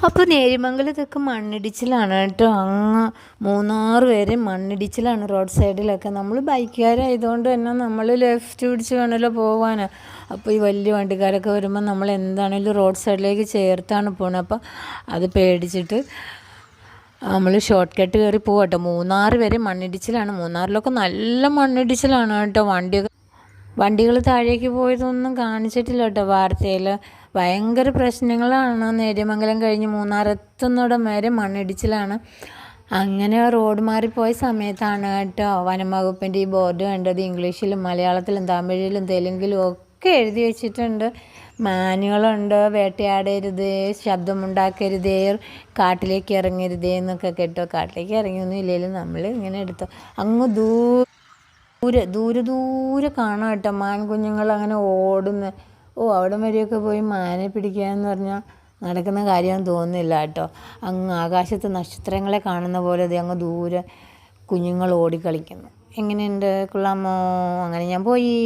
അപ്പോൾ നേര്യമംഗലത്തൊക്കെ മണ്ണിടിച്ചിലാണ് കേട്ടോ. അങ്ങ് മൂന്നാറ് വരെ മണ്ണിടിച്ചിലാണ് റോഡ് സൈഡിലൊക്കെ. നമ്മൾ ബൈക്കുകാരായതുകൊണ്ട് തന്നെ നമ്മൾ ലെഫ്റ്റ് പിടിച്ച് വേണമല്ലോ പോകാൻ. അപ്പോൾ ഈ വലിയ വണ്ടിക്കാരൊക്കെ വരുമ്പോൾ നമ്മൾ എന്താണെങ്കിലും റോഡ് സൈഡിലേക്ക് ചേർത്താണ് പോകുന്നത്. അപ്പോൾ അത് പേടിച്ചിട്ട് നമ്മൾ ഷോർട്ട് കട്ട് കയറി പോകട്ടോ. മൂന്നാറ് വരെ മണ്ണിടിച്ചിലാണ്. മൂന്നാറിലൊക്കെ നല്ല മണ്ണിടിച്ചിലാണ് കേട്ടോ. വണ്ടികൾ താഴേക്ക് പോയതൊന്നും കാണിച്ചിട്ടില്ല കേട്ടോ വാർത്തയിൽ. ഭയങ്കര പ്രശ്നങ്ങളാണ്. നേര്യമംഗലം കഴിഞ്ഞ് മൂന്നാറെത്തുന്നിടം വരെ മണ്ണിടിച്ചിലാണ്. അങ്ങനെ റോഡ് മാറിപ്പോയ സമയത്താണ് കേട്ടോ വനം വകുപ്പിൻ്റെ ഈ ബോർഡ് കണ്ടത്. ഇംഗ്ലീഷിലും മലയാളത്തിലും തമിഴിലും തെലുങ്കിലും ഒക്കെ എഴുതി വെച്ചിട്ടുണ്ട്. മാനുകളുണ്ട്, വേട്ടയാടരുത്, ശബ്ദമുണ്ടാക്കരുതേ, കാട്ടിലേക്ക് ഇറങ്ങരുതേ എന്നൊക്കെ കേട്ടോ. കാട്ടിലേക്ക് ഇറങ്ങിയൊന്നും ഇല്ലെങ്കിലും നമ്മൾ ഇങ്ങനെ എടുത്തോ അങ്ങ് ദൂരെ കാണാം കേട്ടോ മാൻകുഞ്ഞുങ്ങൾ അങ്ങനെ ഓടുന്ന. അവിടെ വരെയൊക്കെ പോയി മാനെ പിടിക്കുക എന്ന് പറഞ്ഞാൽ നടക്കുന്ന കാര്യമൊന്നും തോന്നുന്നില്ല കേട്ടോ. അങ്ങ് ആകാശത്ത് നക്ഷത്രങ്ങളെ കാണുന്ന പോലെ അത് അങ്ങ് ദൂരെ കുഞ്ഞുങ്ങൾ ഓടിക്കളിക്കുന്നു. എങ്ങനെയുണ്ട്, കൊള്ളാമോ? അങ്ങനെ ഞാൻ പോയി.